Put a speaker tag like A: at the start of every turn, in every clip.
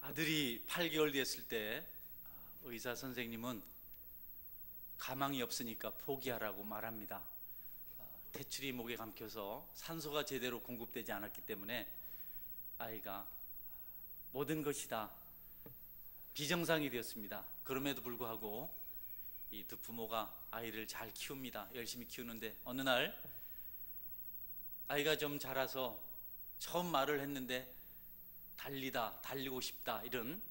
A: 아들이 8개월 됐을 때 의사 선생님은 가망이 없으니까 포기하라고 말합니다. 대출이 목에 감겨서 산소가 제대로 공급되지 않았기 때문에 아이가 모든 것이 다 비정상이 되었습니다. 그럼에도 불구하고 이 두 부모가 아이를 잘 키웁니다. 열심히 키우는데 어느 날 아이가 좀 자라서 처음 말을 했는데 달리고 싶다, 이런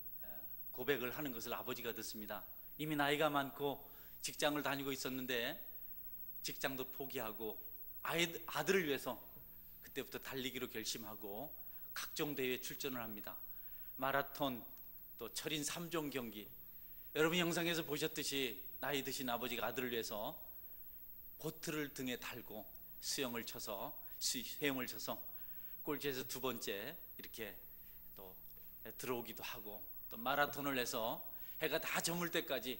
A: 고백을 하는 것을 아버지가 듣습니다. 이미 나이가 많고 직장을 다니고 있었는데 직장도 포기하고 아들을 위해서 그때부터 달리기로 결심하고 각종 대회에 출전을 합니다. 마라톤, 또 철인 3종 경기. 여러분 영상에서 보셨듯이 나이 드신 아버지가 아들을 위해서 보트를 등에 달고 수영을 쳐서 꼴찌에서 두 번째 이렇게 또 들어오기도 하고, 또 마라톤을 해서 해가 다 저물 때까지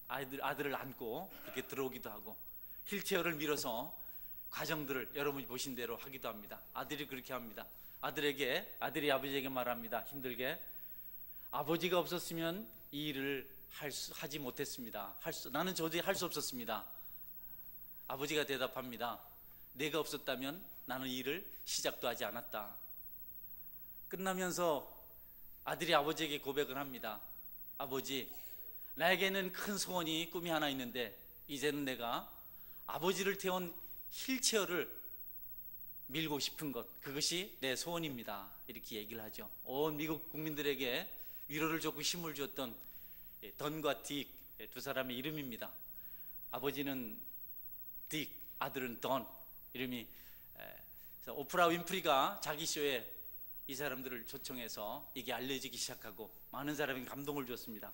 A: 아들을 안고 이렇게 들어오기도 하고, 휠체어를 밀어서 과정들을 여러분이 보신 대로 하기도 합니다. 아들이 그렇게 합니다. 아들이 아버지에게 말합니다. 힘들게, 아버지가 없었으면 이 일을 하지 못했습니다. 나는 도저히 할 수 없었습니다. 아버지가 대답합니다. 내가 없었다면 나는 이 일을 시작도 하지 않았다. 끝나면서 아들이 아버지에게 고백을 합니다. 아버지, 나에게는 큰 소원이, 꿈이 하나 있는데 이제는 내가 아버지를 태운 휠체어를 밀고 싶은 것, 그것이 내 소원입니다. 이렇게 얘기를 하죠. 온 미국 국민들에게 위로를 줬고 힘을 줬던 던과 딕 두 사람의 이름입니다. 아버지는 딕, 아들은 던. 이름이 오프라 윈프리가 자기 쇼에 이 사람들을 초청해서 이게 알려지기 시작하고 많은 사람에게 감동을 줬습니다.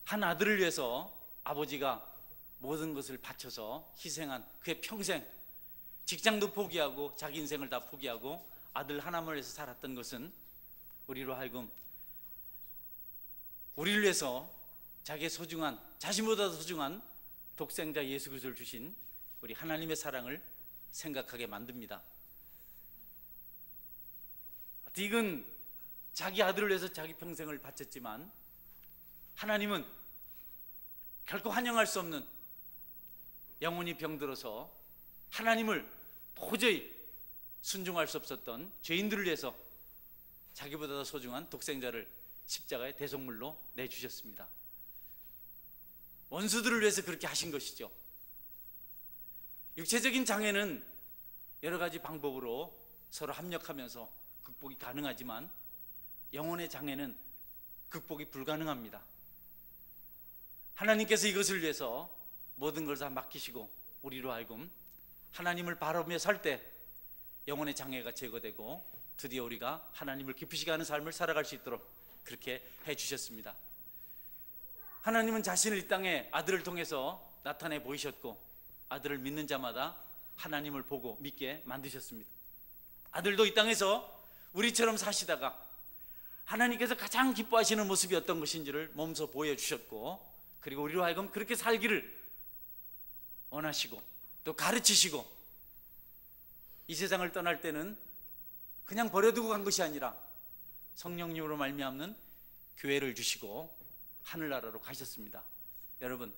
A: 한 아들을 위해서 아버지가 모든 것을 바쳐서 희생한 그의 평생, 직장도 포기하고 자기 인생을 다 포기하고 아들 하나만 위해서 살았던 것은 우리로 하여금 우리를 위해서 자기의 소중한, 자신보다도 소중한 독생자 예수 그리스도를 주신 우리 하나님의 사랑을 생각하게 만듭니다. 딕은 자기 아들을 위해서 자기 평생을 바쳤지만 하나님은 결코 환영할 수 없는, 영혼이 병들어서 하나님을 도저히 순종할 수 없었던 죄인들을 위해서 자기보다 더 소중한 독생자를 십자가의 대속물로 내주셨습니다. 원수들을 위해서 그렇게 하신 것이죠. 육체적인 장애는 여러 가지 방법으로 서로 합력하면서 극복이 가능하지만 영혼의 장애는 극복이 불가능합니다. 하나님께서 이것을 위해서 모든 걸 다 맡기시고 우리로 하여금 하나님을 바라보며 살 때 영혼의 장애가 제거되고 드디어 우리가 하나님을 기쁘시게 하는 삶을 살아갈 수 있도록 그렇게 해주셨습니다. 하나님은 자신을 이 땅에 아들을 통해서 나타내 보이셨고 아들을 믿는 자마다 하나님을 보고 믿게 만드셨습니다. 아들도 이 땅에서 우리처럼 사시다가 하나님께서 가장 기뻐하시는 모습이 어떤 것인지를 몸소 보여주셨고, 그리고 우리로 하여금 그렇게 살기를 원하시고 또 가르치시고, 이 세상을 떠날 때는 그냥 버려두고 간 것이 아니라 성령님으로 말미암는 교회를 주시고 하늘나라로 가셨습니다. 여러분,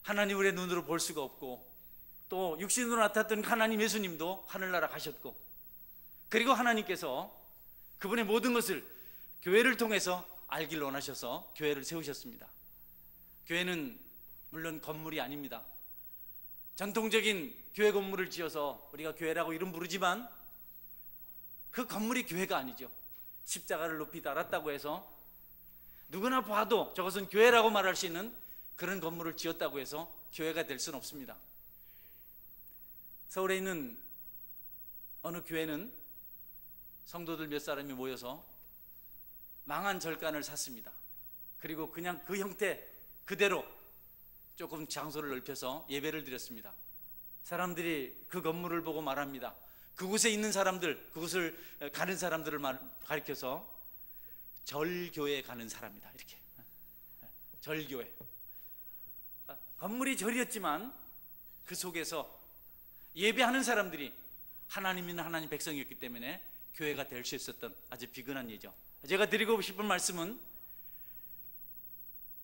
A: 하나님 우리의 눈으로 볼 수가 없고 또 육신으로 나타났던 하나님 예수님도 하늘나라 가셨고, 그리고 하나님께서 그분의 모든 것을 교회를 통해서 알기를 원하셔서 교회를 세우셨습니다. 교회는 물론 건물이 아닙니다. 전통적인 교회 건물을 지어서 우리가 교회라고 이름 부르지만 그 건물이 교회가 아니죠. 십자가를 높이 달았다고 해서 누구나 봐도 저것은 교회라고 말할 수 있는 그런 건물을 지었다고 해서 교회가 될 수는 없습니다. 서울에 있는 어느 교회는 성도들 몇 사람이 모여서 망한 절간을 샀습니다. 그리고 그냥 그 형태 그대로 조금 장소를 넓혀서 예배를 드렸습니다. 사람들이 그 건물을 보고 말합니다. 그곳에 있는 사람들, 그곳을 가는 사람들을 가리켜서 절교에 가는 사람이다, 이렇게. 절교회. 건물이 절이었지만 그 속에서 예배하는 사람들이 하나님 있는 하나님 백성이었기 때문에 교회가 될 수 있었던 아주 비근한 예죠. 제가 드리고 싶은 말씀은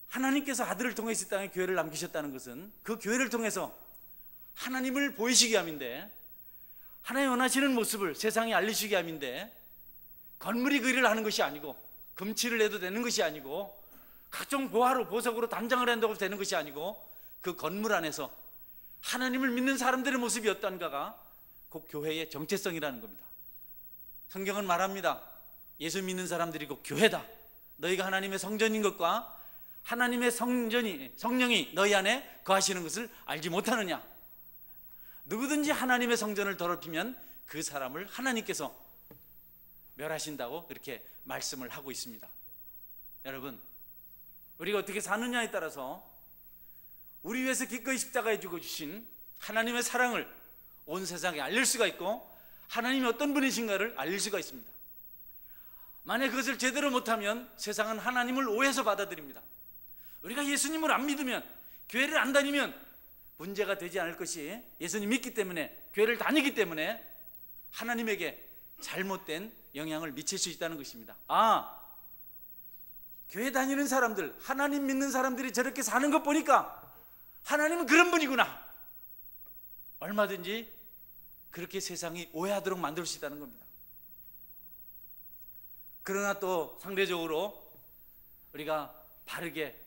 A: 하나님께서 아들을 통해서 이 땅에 교회를 남기셨다는 것은 그 교회를 통해서 하나님을 보이시게 함인데, 하나님 원하시는 모습을 세상에 알리시게 함인데, 건물이 그 일을 하는 것이 아니고, 금치를 해도 되는 것이 아니고, 각종 보화로 보석으로 단장을 한다고 되는 것이 아니고, 그 건물 안에서 하나님을 믿는 사람들의 모습이 어떤가가 곧 교회의 정체성이라는 겁니다. 성경은 말합니다. 예수 믿는 사람들이 곧 교회다. 너희가 하나님의 성전인 것과 하나님의 성령이 너희 안에 거하시는 것을 알지 못하느냐. 누구든지 하나님의 성전을 더럽히면 그 사람을 하나님께서 멸하신다고 이렇게 말씀을 하고 있습니다. 여러분, 우리가 어떻게 사느냐에 따라서 우리 위해서 기꺼이 십자가에 죽어주신 하나님의 사랑을 온 세상에 알릴 수가 있고, 하나님이 어떤 분이신가를 알릴 수가 있습니다. 만약 그것을 제대로 못하면 세상은 하나님을 오해해서 받아들입니다. 우리가 예수님을 안 믿으면, 교회를 안 다니면 문제가 되지 않을 것이, 예수님 믿기 때문에, 교회를 다니기 때문에 하나님에게 잘못된 영향을 미칠 수 있다는 것입니다. 교회 다니는 사람들, 하나님 믿는 사람들이 저렇게 사는 것 보니까 하나님은 그런 분이구나. 얼마든지 그렇게 세상이 오해하도록 만들 수 있다는 겁니다. 그러나 또 상대적으로 우리가 바르게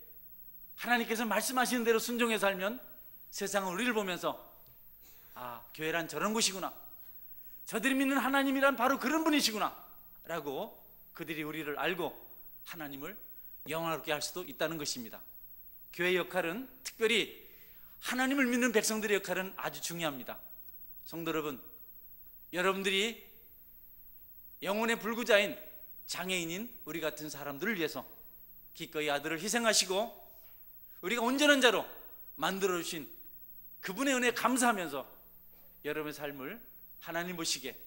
A: 하나님께서 말씀하시는 대로 순종해 살면 세상은 우리를 보면서 교회란 저런 곳이구나, 저들이 믿는 하나님이란 바로 그런 분이시구나 라고 그들이 우리를 알고 하나님을 영화롭게 할 수도 있다는 것입니다. 교회의 역할은, 특별히 하나님을 믿는 백성들의 역할은 아주 중요합니다. 성도 여러분, 여러분들이 영혼의 불구자인 장애인인 우리 같은 사람들을 위해서 기꺼이 아들을 희생하시고 우리가 온전한 자로 만들어주신 그분의 은혜에 감사하면서 여러분의 삶을 하나님 보시기에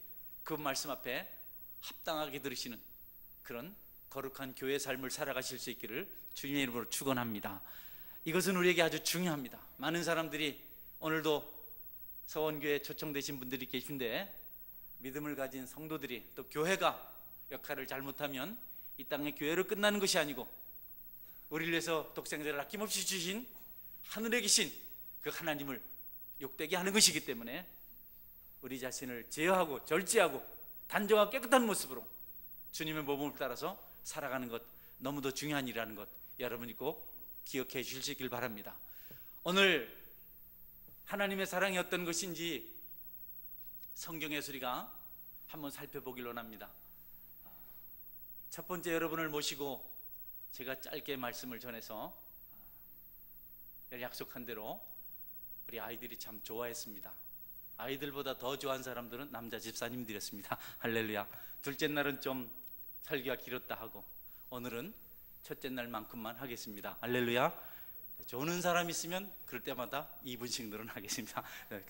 A: 그 말씀 앞에 합당하게 들으시는 그런 거룩한 교회의 삶을 살아가실 수 있기를 주님의 이름으로 축원합니다. 이것은 우리에게 아주 중요합니다. 많은 사람들이, 오늘도 서원교회에 초청되신 분들이 계신데, 믿음을 가진 성도들이, 또 교회가 역할을 잘못하면 이 땅의 교회로 끝나는 것이 아니고 우리를 위해서 독생자를 아낌없이 주신 하늘에 계신 그 하나님을 욕되게 하는 것이기 때문에 우리 자신을 제어하고 절제하고 단정하고 깨끗한 모습으로 주님의 모범을 따라서 살아가는 것, 너무도 중요한 일이라는 것 여러분이 꼭 기억해 주시길 바랍니다. 오늘 하나님의 사랑이 어떤 것인지 성경에서 우리가 한번 살펴보길 원합니다. 첫 번째, 여러분을 모시고 제가 짧게 말씀을 전해서 약속한 대로 우리 아이들이 참 좋아했습니다. 아이들보다 더 좋아한 사람들은 남자 집사님들이었습니다. 할렐루야. 둘째 날은 좀 설교가 길었다 하고 오늘은 첫째 날만큼만 하겠습니다. 할렐루야. 좋은 사람 있으면 그럴 때마다 2분씩 늘어나겠습니다.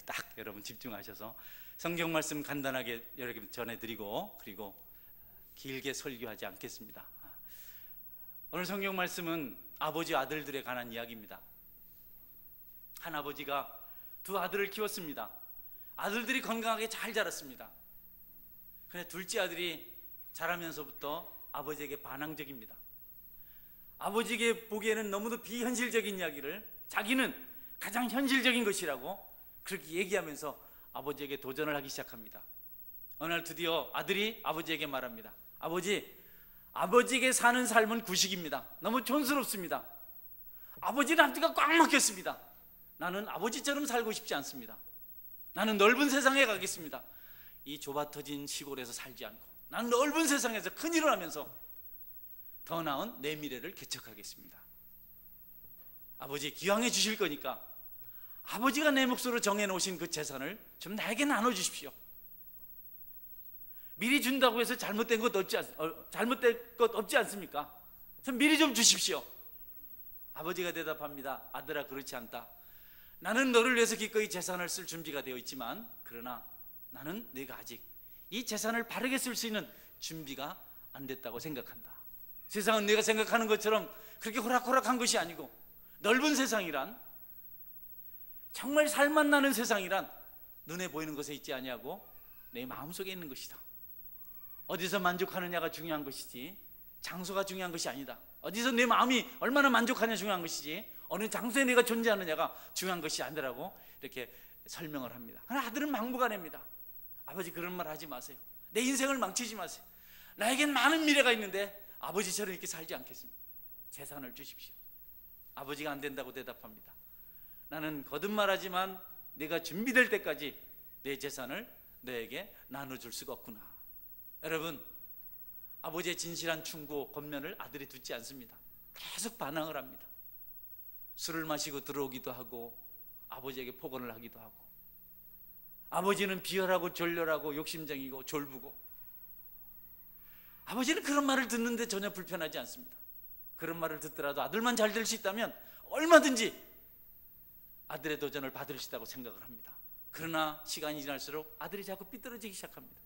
A: 딱 여러분 집중하셔서 성경 말씀 간단하게 여러분 전해드리고 그리고 길게 설교하지 않겠습니다. 오늘 성경 말씀은 아버지 아들들에 관한 이야기입니다. 한 아버지가 두 아들을 키웠습니다. 아들들이 건강하게 잘 자랐습니다. 그런데 둘째 아들이 자라면서부터 아버지에게 반항적입니다. 아버지에게 보기에는 너무도 비현실적인 이야기를 자기는 가장 현실적인 것이라고 그렇게 얘기하면서 아버지에게 도전을 하기 시작합니다. 어느 날 드디어 아들이 아버지에게 말합니다. 아버지에게 사는 삶은 구식입니다. 너무 촌스럽습니다. 아버지는 앞뒤가 꽉 막혔습니다. 나는 아버지처럼 살고 싶지 않습니다. 나는 넓은 세상에 가겠습니다. 이 좁아터진 시골에서 살지 않고 나는 넓은 세상에서 큰일을 하면서 더 나은 내 미래를 개척하겠습니다. 아버지 기왕해 주실 거니까 아버지가 내 몫으로 정해놓으신 그 재산을 좀 나에게 나눠주십시오. 미리 준다고 해서 잘못된 것 없지 않습니까? 좀 미리 좀 주십시오. 아버지가 대답합니다. 아들아, 그렇지 않다. 나는 너를 위해서 기꺼이 재산을 쓸 준비가 되어 있지만 그러나 나는 네가 아직 이 재산을 바르게 쓸 수 있는 준비가 안 됐다고 생각한다. 세상은 네가 생각하는 것처럼 그렇게 호락호락한 것이 아니고 넓은 세상이란, 정말 살맛 나는 세상이란 눈에 보이는 것에 있지 아니하고 내 마음속에 있는 것이다. 어디서 만족하느냐가 중요한 것이지 장소가 중요한 것이 아니다. 어디서 내 마음이 얼마나 만족하냐 중요한 것이지 어느 장소에 내가 존재하느냐가 중요한 것이 아니라고 이렇게 설명을 합니다. 그러나 아들은 막무가내입니다. 아버지 그런 말 하지 마세요. 내 인생을 망치지 마세요. 나에겐 많은 미래가 있는데 아버지처럼 이렇게 살지 않겠습니다. 재산을 주십시오. 아버지가 안 된다고 대답합니다. 나는 거듭말하지만 내가 준비될 때까지 내 재산을 너에게 나눠줄 수가 없구나. 여러분, 아버지의 진실한 충고, 권면을 아들이 듣지 않습니다. 계속 반항을 합니다. 술을 마시고 들어오기도 하고 아버지에게 폭언을 하기도 하고, 아버지는 비열하고 졸렬하고 욕심쟁이고 졸부고, 아버지는 그런 말을 듣는데 전혀 불편하지 않습니다. 그런 말을 듣더라도 아들만 잘 될 수 있다면 얼마든지 아들의 도전을 받을 수 있다고 생각을 합니다. 그러나 시간이 지날수록 아들이 자꾸 삐뚤어지기 시작합니다.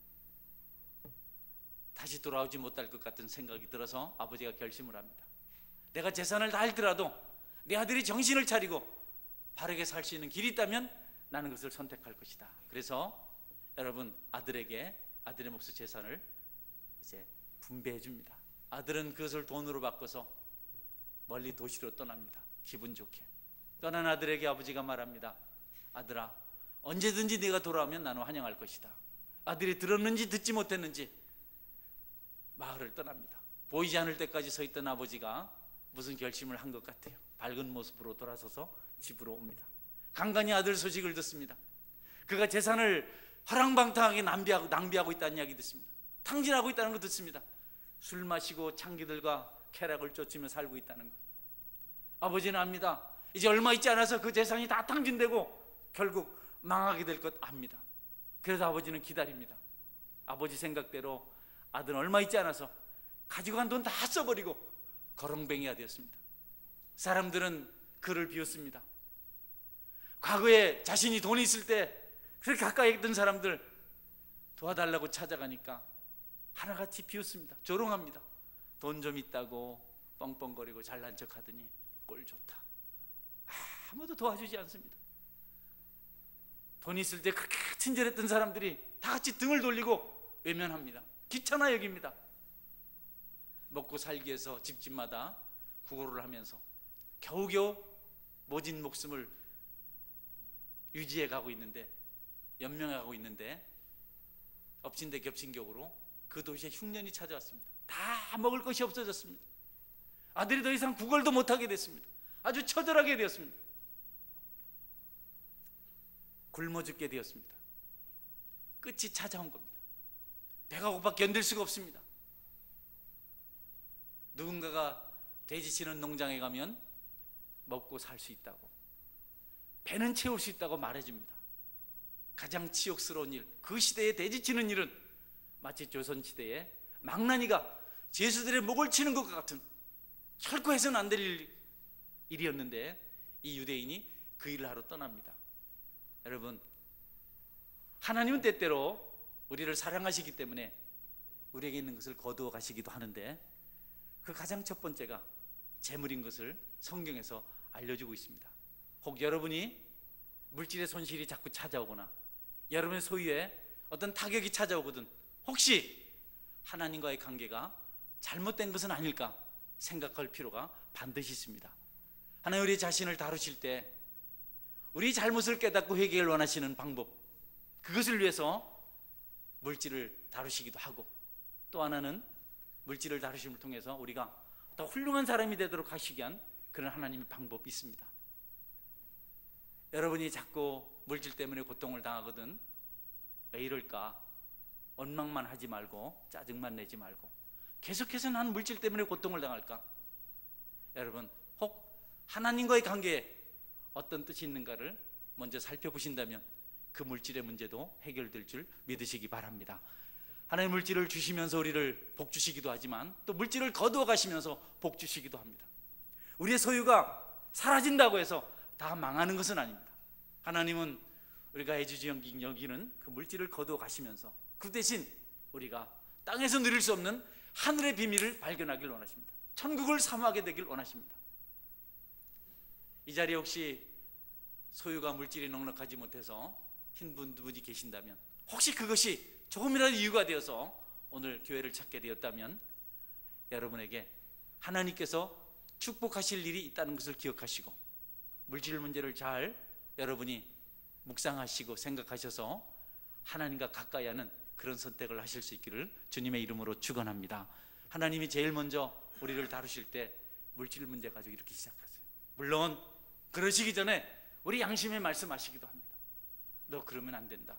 A: 다시 돌아오지 못할 것 같은 생각이 들어서 아버지가 결심을 합니다. 내가 재산을 다 잃더라도 내 아들이 정신을 차리고 바르게 살 수 있는 길이 있다면 나는 그것을 선택할 것이다. 그래서 여러분, 아들에게 아들의 몫의 재산을 이제 분배해 줍니다. 아들은 그것을 돈으로 바꿔서 멀리 도시로 떠납니다. 기분 좋게 떠난 아들에게 아버지가 말합니다. 아들아, 언제든지 네가 돌아오면 나는 환영할 것이다. 아들이 들었는지 듣지 못했는지 마을을 떠납니다. 보이지 않을 때까지 서 있던 아버지가 무슨 결심을 한 것 같아요. 밝은 모습으로 돌아서서 집으로 옵니다. 간간히 아들 소식을 듣습니다. 그가 재산을 허랑방탕하게 낭비하고 있다는 이야기 듣습니다. 탕진하고 있다는 거 듣습니다. 술 마시고 창기들과 쾌락을 쫓으며 살고 있다는 것. 아버지는 압니다. 이제 얼마 있지 않아서 그 재산이 다 탕진되고 결국 망하게 될 것 압니다. 그래서 아버지는 기다립니다. 아버지 생각대로 아들은 얼마 있지 않아서 가지고 간 돈 다 써버리고 거렁뱅이가 되었습니다. 사람들은 그를 비웃습니다. 과거에 자신이 돈이 있을 때 그렇게 가까이 있던 사람들 도와달라고 찾아가니까 하나같이 비웃습니다. 조롱합니다. 돈 좀 있다고 뻥뻥거리고 잘난 척하더니 꼴 좋다. 아무도 도와주지 않습니다. 돈 있을 때 그렇게 친절했던 사람들이 다 같이 등을 돌리고 외면합니다. 귀찮아 여깁니다. 먹고 살기 위해서 집집마다 구걸을 하면서 겨우겨우 모진 목숨을 유지해 가고 있는데, 연명해 가고 있는데 엎친 데 겹친 격으로 그 도시에 흉년이 찾아왔습니다. 다 먹을 것이 없어졌습니다. 아들이 더 이상 구걸도 못하게 됐습니다. 아주 처절하게 되었습니다. 굶어 죽게 되었습니다. 끝이 찾아온 겁니다. 배가 고파 견딜 수가 없습니다. 누군가가 돼지 치는 농장에 가면 먹고 살 수 있다고, 배는 채울 수 있다고 말해줍니다. 가장 치욕스러운 일, 그 시대에 돼지 치는 일은 마치 조선시대에 망나니가 죄수들의 목을 치는 것과 같은 결코 해서는 안 될 일이었는데 이 유대인이 그 일을 하러 떠납니다. 여러분, 하나님은 때때로 우리를 사랑하시기 때문에 우리에게 있는 것을 거두어 가시기도 하는데, 그 가장 첫 번째가 재물인 것을 성경에서 알려주고 있습니다. 혹 여러분이 물질의 손실이 자꾸 찾아오거나 여러분의 소유에 어떤 타격이 찾아오거든 혹시 하나님과의 관계가 잘못된 것은 아닐까 생각할 필요가 반드시 있습니다. 하나님 우리 자신을 다루실 때 우리 잘못을 깨닫고 회개를 원하시는 방법, 그것을 위해서 물질을 다루시기도 하고, 또 하나는 물질을 다루심을 통해서 우리가 더 훌륭한 사람이 되도록 하시기 위한 그런 하나님의 방법이 있습니다. 여러분이 자꾸 물질 때문에 고통을 당하거든 왜 이럴까 원망만 하지 말고 짜증만 내지 말고 계속해서 난 물질 때문에 고통을 당할까? 여러분, 혹 하나님과의 관계에 어떤 뜻이 있는가를 먼저 살펴보신다면 그 물질의 문제도 해결될 줄 믿으시기 바랍니다. 하나님 물질을 주시면서 우리를 복 주시기도 하지만 또 물질을 거두어 가시면서 복 주시기도 합니다. 우리의 소유가 사라진다고 해서 다 망하는 것은 아닙니다. 하나님은 우리가 애지주 여기는 그 물질을 거두어 가시면서 그 대신 우리가 땅에서 누릴 수 없는 하늘의 비밀을 발견하길 원하십니다. 천국을 사모하게 되길 원하십니다. 이 자리에 혹시 소유가 물질이 넉넉하지 못해서 힘든 분이 계신다면 혹시 그것이 조금이라도 이유가 되어서 오늘 교회를 찾게 되었다면 여러분에게 하나님께서 축복하실 일이 있다는 것을 기억하시고 물질 문제를 잘 여러분이 묵상하시고 생각하셔서 하나님과 가까이 하는 그런 선택을 하실 수 있기를 주님의 이름으로 축원합니다. 하나님이 제일 먼저 우리를 다루실 때 물질 문제 가지고 이렇게 시작하세요. 물론 그러시기 전에 우리 양심에 말씀하시기도 합니다. 너 그러면 안 된다.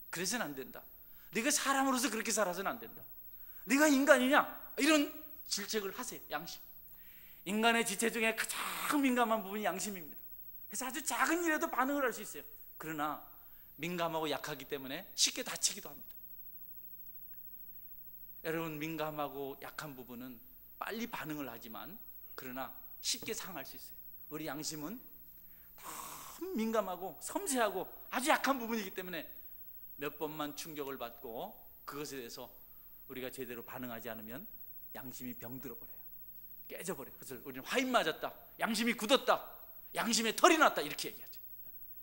A: 그래서는 안 된다. 네가 사람으로서 그렇게 살아서는 안 된다. 네가 인간이냐? 이런 질책을 하세요. 양심. 인간의 지체 중에 가장 민감한 부분이 양심입니다. 그래서 아주 작은 일에도 반응을 할 수 있어요. 그러나 민감하고 약하기 때문에 쉽게 다치기도 합니다. 여러분, 민감하고 약한 부분은 빨리 반응을 하지만 그러나 쉽게 상할 수 있어요. 우리 양심은 너무 민감하고 섬세하고 아주 약한 부분이기 때문에 몇 번만 충격을 받고 그것에 대해서 우리가 제대로 반응하지 않으면 양심이 병들어 버려요. 깨져버려요. 그래서 우리는 화인 맞았다, 양심이 굳었다, 양심에 털이 났다 이렇게 얘기하죠.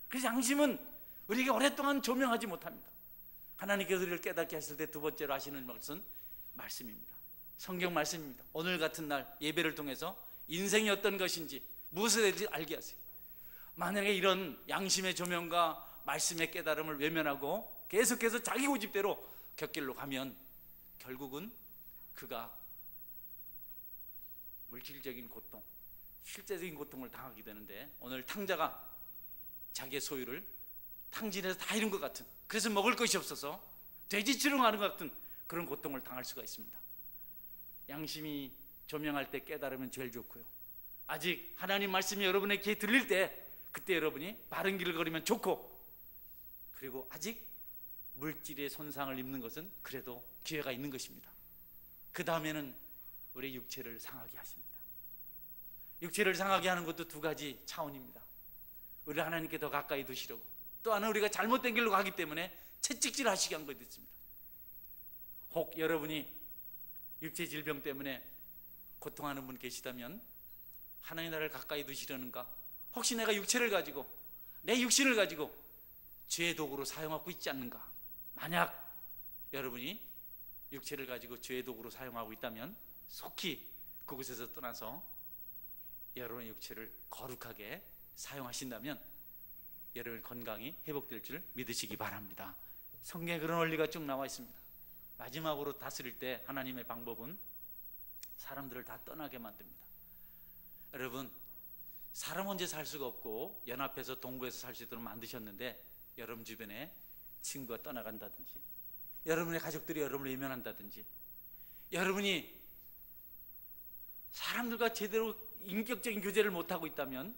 A: 그래서 양심은 우리에게 오랫동안 조명하지 못합니다. 하나님께서 우리를 깨닫게 하실 때 두 번째로 하시는 것은 말씀입니다. 성경 말씀입니다. 오늘 같은 날 예배를 통해서 인생이 어떤 것인지 무엇에 대해서 알게 하세요. 만약에 이런 양심의 조명과 말씀의 깨달음을 외면하고 계속해서 자기 고집대로 곁길로 가면 결국은 그가 물질적인 고통, 실제적인 고통을 당하게 되는데, 오늘 탕자가 자기의 소유를 탕진해서 다 잃은 것 같은, 그래서 먹을 것이 없어서 돼지치렁하는 것 같은 그런 고통을 당할 수가 있습니다. 양심이 조명할 때 깨달으면 제일 좋고요. 아직 하나님 말씀이 여러분의 귀에 들릴 때 그때 여러분이 바른 길을 걸으면 좋고, 그리고 아직 물질의 손상을 입는 것은 그래도 기회가 있는 것입니다. 그 다음에는 우리 육체를 상하게 하십니다. 육체를 상하게 하는 것도 두 가지 차원입니다. 우리를 하나님께 더 가까이 두시려고, 또 하나 우리가 잘못된 길로 가기 때문에 채찍질 하시게 한 것도 있습니다. 혹 여러분이 육체 질병 때문에 고통하는 분 계시다면 하나님 나라를 가까이 두시려는가, 혹시 내가 육체를 가지고 내 육신을 가지고 죄의 도구로 사용하고 있지 않는가. 만약 여러분이 육체를 가지고 죄의 도구로 사용하고 있다면 속히 그곳에서 떠나서 여러분의 육체를 거룩하게 사용하신다면 여러분 건강이 회복될 줄 믿으시기 바랍니다. 성경에 그런 원리가 쭉 나와 있습니다. 마지막으로 다스릴 때 하나님의 방법은 사람들을 다 떠나게 만듭니다. 여러분, 사람 혼자 살 수가 없고 연합해서 동거해서 살 수 있도록 만드셨는데, 여러분 주변에 친구가 떠나간다든지, 여러분의 가족들이 여러분을 외면한다든지, 여러분이 사람들과 제대로 인격적인 교제를 못하고 있다면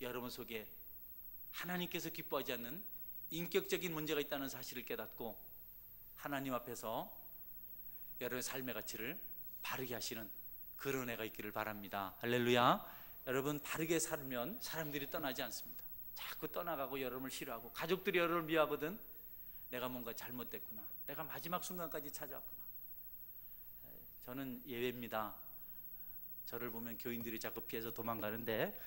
A: 여러분 속에 하나님께서 기뻐하지 않는 인격적인 문제가 있다는 사실을 깨닫고 하나님 앞에서 여러분의 삶의 가치를 바르게 하시는 그런 애가 있기를 바랍니다. 할렐루야. 여러분, 바르게 살면 사람들이 떠나지 않습니다. 자꾸 떠나가고 여러분을 싫어하고, 가족들이 여러분을 미워하거든. 내가 뭔가 잘못됐구나, 내가 마지막 순간까지 찾아왔구나. 저는 예외입니다. 저를 보면 교인들이 자꾸 피해서 도망가는데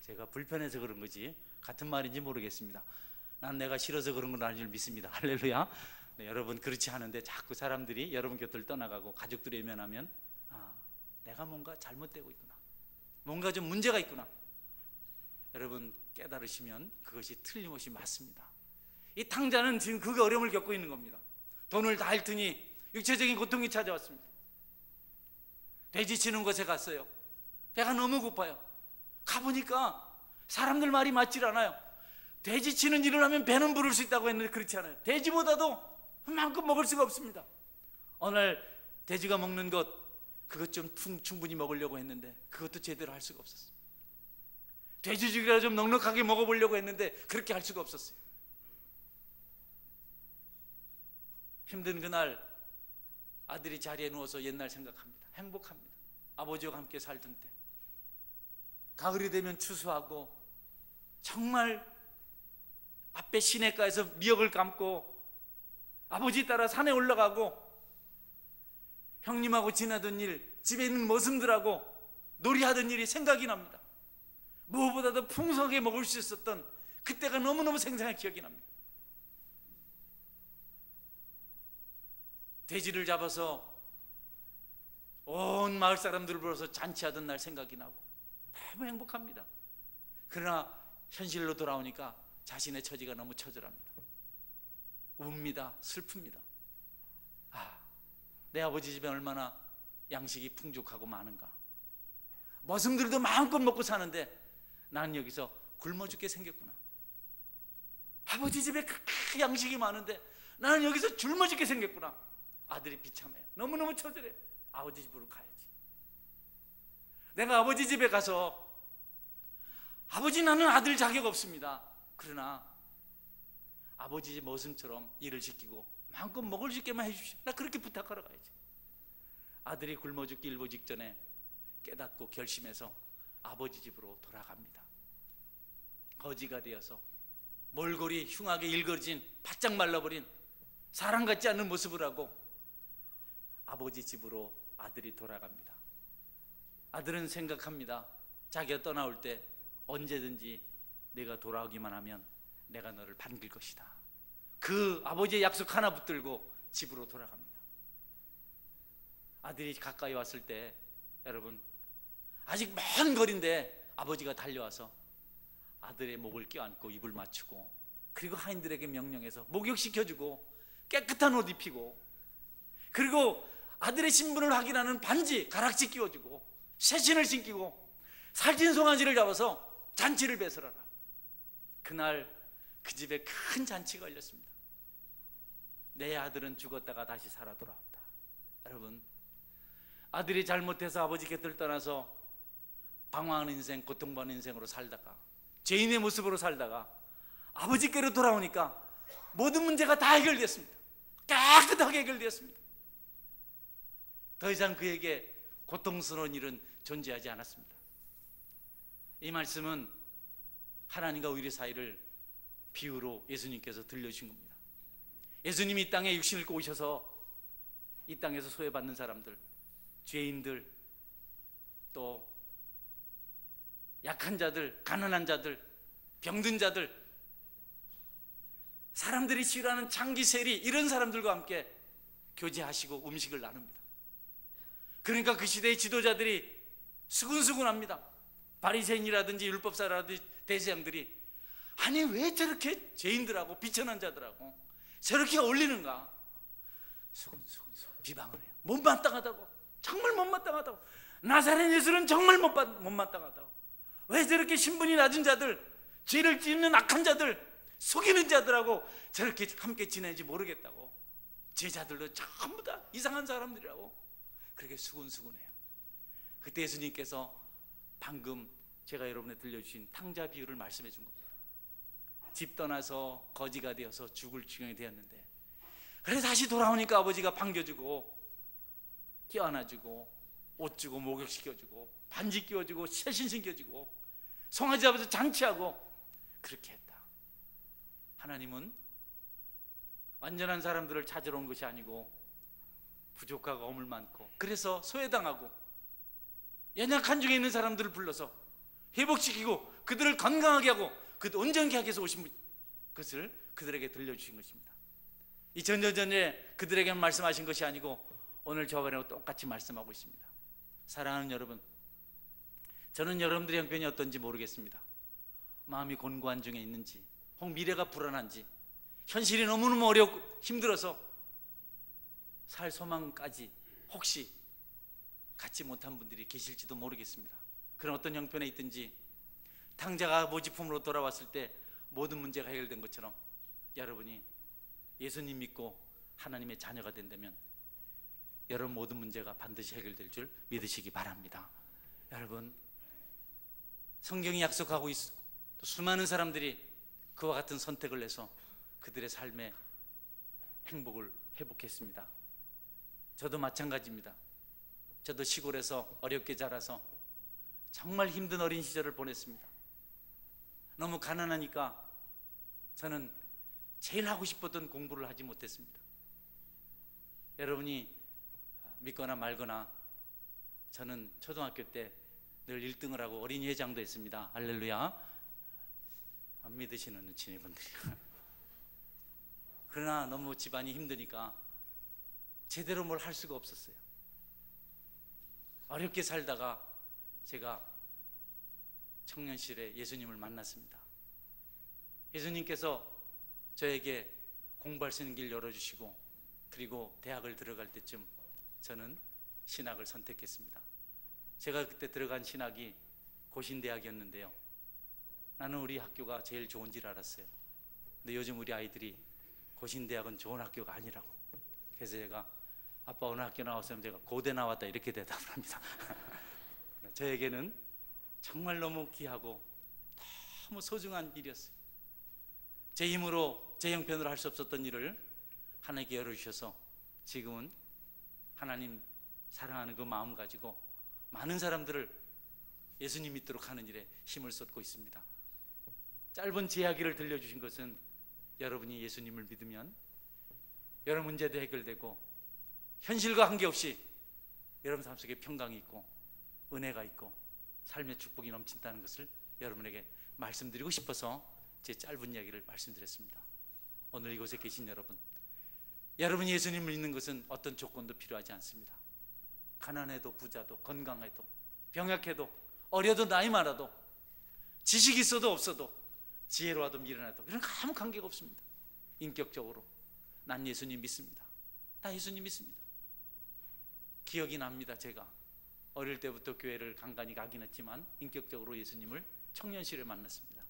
A: 제가 불편해서 그런 거지 같은 말인지 모르겠습니다. 난 내가 싫어서 그런 건 아닌 줄 믿습니다. 할렐루야. 네, 여러분 그렇지 않은데 자꾸 사람들이 여러분 곁을 떠나가고 가족들이 외면하면, 아, 내가 뭔가 잘못되고 있구나, 뭔가 좀 문제가 있구나. 여러분 깨달으시면 그것이 틀림없이 맞습니다. 이 탕자는 지금 그 어려움을 겪고 있는 겁니다. 돈을 다 잃더니 육체적인 고통이 찾아왔습니다. 돼지 치는 곳에 갔어요. 배가 너무 고파요. 가보니까 사람들 말이 맞질 않아요. 돼지 치는 일을 하면 배는 부를 수 있다고 했는데 그렇지 않아요. 돼지보다도 마음껏 먹을 수가 없습니다. 오늘 돼지가 먹는 것, 그것 좀 충분히 먹으려고 했는데 그것도 제대로 할 수가 없었어요. 돼지죽이라 좀 넉넉하게 먹어보려고 했는데 그렇게 할 수가 없었어요. 힘든 그날 아들이 자리에 누워서 옛날 생각합니다. 행복합니다. 아버지와 함께 살던 때, 가을이 되면 추수하고 정말 앞에 시냇가에서 미역을 감고 아버지 따라 산에 올라가고 형님하고 지나던 일, 집에 있는 머슴들하고 놀이하던 일이 생각이 납니다. 무엇보다도 풍성하게 먹을 수 있었던 그때가 너무너무 생생한 기억이 납니다. 돼지를 잡아서 온 마을 사람들을 불러서 잔치하던 날 생각이 나고 너무 행복합니다. 그러나 현실로 돌아오니까 자신의 처지가 너무 처절합니다. 웁니다. 슬픕니다. 내 아버지 집에 얼마나 양식이 풍족하고 많은가. 머슴들도 마음껏 먹고 사는데 나는 여기서 굶어 죽게 생겼구나. 아버지 집에 그렇게 양식이 많은데 나는 여기서 굶어 죽게 생겼구나. 아들이 비참해요. 너무너무 처절해요. 아버지 집으로 가야지. 내가 아버지 집에 가서 아버지, 나는 아들 자격 없습니다. 그러나 아버지 집 머슴처럼 일을 시키고 마음껏 먹을 수 있게만 해주십시오. 나 그렇게 부탁하러 가야지. 아들이 굶어 죽기 일보 직전에 깨닫고 결심해서 아버지 집으로 돌아갑니다. 거지가 되어서 몰골이 흉하게 일그러진 바짝 말라버린 사람 같지 않은 모습을 하고 아버지 집으로 아들이 돌아갑니다. 아들은 생각합니다. 자기가 떠나올 때 언제든지 내가 돌아오기만 하면 내가 너를 반길 것이다. 그 아버지의 약속 하나 붙들고 집으로 돌아갑니다. 아들이 가까이 왔을 때 여러분, 아직 먼 거리인데 아버지가 달려와서 아들의 목을 껴안고 입을 맞추고 그리고 하인들에게 명령해서 목욕시켜주고 깨끗한 옷 입히고 그리고 아들의 신분을 확인하는 반지, 가락지 끼워주고 새신을 신기고 살찐 송아지를 잡아서 잔치를 배설하라. 그날 그 집에 큰 잔치가 열렸습니다. 내 아들은 죽었다가 다시 살아 돌아왔다. 여러분, 아들이 잘못해서 아버지 곁을 떠나서 방황하는 인생, 고통받는 인생으로 살다가 죄인의 모습으로 살다가 아버지께로 돌아오니까 모든 문제가 다 해결됐습니다. 깨끗하게 해결되었습니다. 더 이상 그에게 고통스러운 일은 존재하지 않았습니다. 이 말씀은 하나님과 우리 사이를 비유로 예수님께서 들려주신 겁니다. 예수님이 이 땅에 육신을 입고 오셔서 이 땅에서 소외받는 사람들, 죄인들, 또 약한 자들, 가난한 자들, 병든 자들, 사람들이 싫어하는 장기 세리, 이런 사람들과 함께 교제하시고 음식을 나눕니다. 그러니까 그 시대의 지도자들이 수군수군합니다. 바리새인이라든지 율법사라든지 대제장들이 아니 왜 저렇게 죄인들하고 비천한 자들하고 저렇게 어울리는가. 수군수군 비방을 해요. 못마땅하다고, 정말 못마땅하다고. 나사렛 예수는 정말 못마땅하다고. 왜 저렇게 신분이 낮은 자들, 죄를 짓는 악한 자들, 속이는 자들하고 저렇게 함께 지내는지 모르겠다고. 제자들도 전부 다 이상한 사람들이라고 그렇게 수군수군해요. 그때 예수님께서 방금 제가 여러분에 들려주신 탕자 비유를 말씀해 준 겁니다. 집 떠나서 거지가 되어서 죽을 지경이 되었는데 그래서 다시 돌아오니까 아버지가 반겨주고 껴안아주고 옷 주고 목욕시켜주고 반지 끼워주고 새신 신겨주고 송아지 잡아서 잔치하고 그렇게 했다. 하나님은 완전한 사람들을 찾으러 온 것이 아니고 부족하고 어물 많고 그래서 소외당하고 연약한 중에 있는 사람들을 불러서 회복시키고 그들을 건강하게 하고 그 온전케 하기 위해서 오신 것을 그들에게 들려주신 것입니다. 이 전전전에 그들에게 말씀하신 것이 아니고 오늘 저번에 똑같이 말씀하고 있습니다. 사랑하는 여러분, 저는 여러분들의 형편이 어떤지 모르겠습니다. 마음이 곤고한 중에 있는지, 혹 미래가 불안한지, 현실이 너무너무 어렵고 힘들어서 살 소망까지 혹시 갖지 못한 분들이 계실지도 모르겠습니다. 그런 어떤 형편에 있든지 탕자가 아버지 품으로 돌아왔을 때 모든 문제가 해결된 것처럼 여러분이 예수님 믿고 하나님의 자녀가 된다면 여러분 모든 문제가 반드시 해결될 줄 믿으시기 바랍니다. 여러분, 성경이 약속하고 있고 또 수많은 사람들이 그와 같은 선택을 해서 그들의 삶의 행복을 회복했습니다. 저도 마찬가지입니다. 저도 시골에서 어렵게 자라서 정말 힘든 어린 시절을 보냈습니다. 너무 가난하니까 저는 제일 하고 싶었던 공부를 하지 못했습니다. 여러분이 믿거나 말거나 저는 초등학교 때 늘 1등을 하고 어린이 회장도 했습니다. 할렐루야. 안 믿으시는 눈치네 분들이. 그러나 너무 집안이 힘드니까 제대로 뭘 할 수가 없었어요. 어렵게 살다가 제가 청년실에 예수님을 만났습니다. 예수님께서 저에게 공부할 수 있는 길 열어주시고, 그리고 대학을 들어갈 때쯤 저는 신학을 선택했습니다. 제가 그때 들어간 신학이 고신대학이었는데요, 나는 우리 학교가 제일 좋은 줄 알았어요. 근데 요즘 우리 아이들이 고신대학은 좋은 학교가 아니라고. 그래서 제가 아빠 어느 학교 나왔으면 제가 고대 나왔다 이렇게 대답을 합니다. 저에게는 정말 너무 귀하고 너무 소중한 일이었어요. 제 힘으로 제 형편으로 할 수 없었던 일을 하나님께 열어주셔서 지금은 하나님 사랑하는 그 마음 가지고 많은 사람들을 예수님 믿도록 하는 일에 힘을 쏟고 있습니다. 짧은 제 이야기를 들려주신 것은 여러분이 예수님을 믿으면 여러 문제도 해결되고 현실과 관계없이 여러분 삶 속에 평강이 있고 은혜가 있고 삶의 축복이 넘친다는 것을 여러분에게 말씀드리고 싶어서 제 짧은 이야기를 말씀드렸습니다. 오늘 이곳에 계신 여러분, 여러분이 예수님을 믿는 것은 어떤 조건도 필요하지 않습니다. 가난해도 부자도 건강해도 병약해도 어려도 나이 많아도 지식이 있어도 없어도 지혜로워도 미련해도 이런 거 아무 관계가 없습니다. 인격적으로 난 예수님 믿습니다. 나 예수님 믿습니다. 기억이 납니다. 제가 어릴 때부터 교회를 간간히 가긴 했지만 인격적으로 예수님을 청년실에 만났습니다.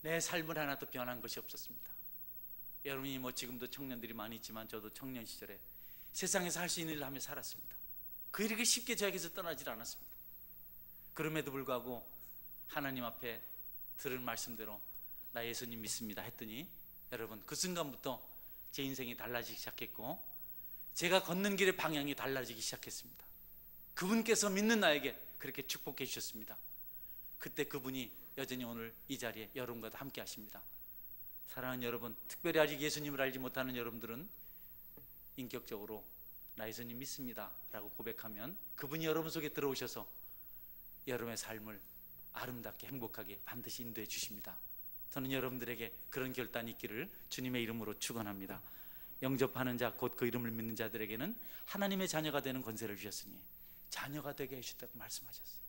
A: 내 삶을 하나도 변한 것이 없었습니다. 여러분이 뭐 지금도 청년들이 많이 있지만 저도 청년 시절에 세상에서 할 수 있는 일을 하며 살았습니다. 그 일이 쉽게 저에게서 떠나질 않았습니다. 그럼에도 불구하고 하나님 앞에 들은 말씀대로 나 예수님 믿습니다 했더니 여러분 그 순간부터 제 인생이 달라지기 시작했고 제가 걷는 길의 방향이 달라지기 시작했습니다. 그분께서 믿는 나에게 그렇게 축복해 주셨습니다. 그때 그분이 여전히 오늘 이 자리에 여러분과 함께 하십니다. 사랑하는 여러분, 특별히 아직 예수님을 알지 못하는 여러분들은 인격적으로 나 예수님 믿습니다 라고 고백하면 그분이 여러분 속에 들어오셔서 여러분의 삶을 아름답게 행복하게 반드시 인도해 주십니다. 저는 여러분들에게 그런 결단이 있기를 주님의 이름으로 축원합니다. 영접하는 자 곧 그 이름을 믿는 자들에게는 하나님의 자녀가 되는 권세를 주셨으니 자녀가 되게 해주셨다고 말씀하셨어요.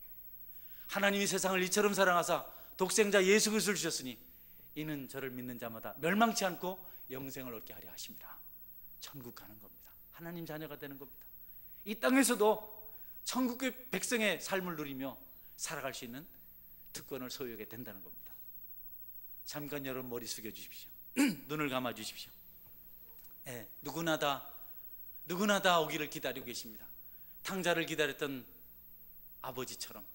A: 하나님이 세상을 이처럼 사랑하사 독생자 예수 그리스도를 주셨으니 이는 저를 믿는 자마다 멸망치 않고 영생을 얻게 하려 하심이라. 천국 가는 겁니다. 하나님 자녀가 되는 겁니다. 이 땅에서도 천국의 백성의 삶을 누리며 살아갈 수 있는 특권을 소유하게 된다는 겁니다. 잠깐 여러분 머리 숙여 주십시오. 눈을 감아 주십시오. 네, 누구나 다 오기를 기다리고 계십니다. 탕자를 기다렸던 아버지처럼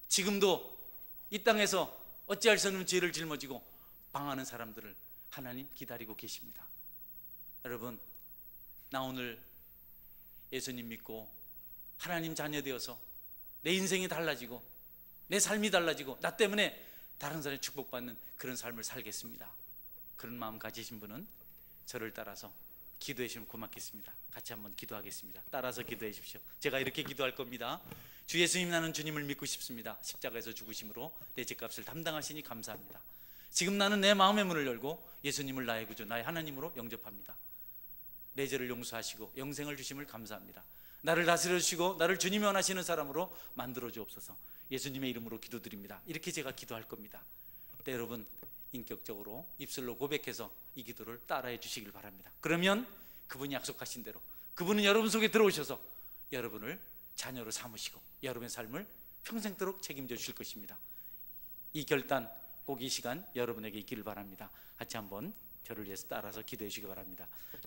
A: 지금도 이 땅에서 어찌할 수 없는 죄를 짊어지고 방하는 사람들을 하나님 기다리고 계십니다. 여러분, 나 오늘 예수님 믿고 하나님 자녀 되어서 내 인생이 달라지고 내 삶이 달라지고 나 때문에 다른 사람이 축복받는 그런 삶을 살겠습니다. 그런 마음 가지신 분은 저를 따라서 기도해 주시면 고맙겠습니다. 같이 한번 기도하겠습니다. 따라서 기도해 주십시오. 제가 이렇게 기도할 겁니다. 주 예수님, 나는 주님을 믿고 싶습니다. 십자가에서 죽으심으로 내 죄값을 담당하시니 감사합니다. 지금 나는 내 마음의 문을 열고 예수님을 나의 구주, 나의 하나님으로 영접합니다. 내 죄를 용서하시고 영생을 주심을 감사합니다. 나를 다스려 주시고 나를 주님이 원하시는 사람으로 만들어 주옵소서. 예수님의 이름으로 기도드립니다. 이렇게 제가 기도할 겁니다. 네, 여러분 인격적으로 입술로 고백해서 이 기도를 따라해 주시길 바랍니다. 그러면 그분이 약속하신 대로 그분은 여러분 속에 들어오셔서 여러분을 자녀로 삼으시고 여러분의 삶을 평생도록 책임져 주실 것입니다. 이 결단 꼭 이 시간 여러분에게 있기를 바랍니다. 같이 한번 저를 위해서 따라서 기도해 주시기 바랍니다.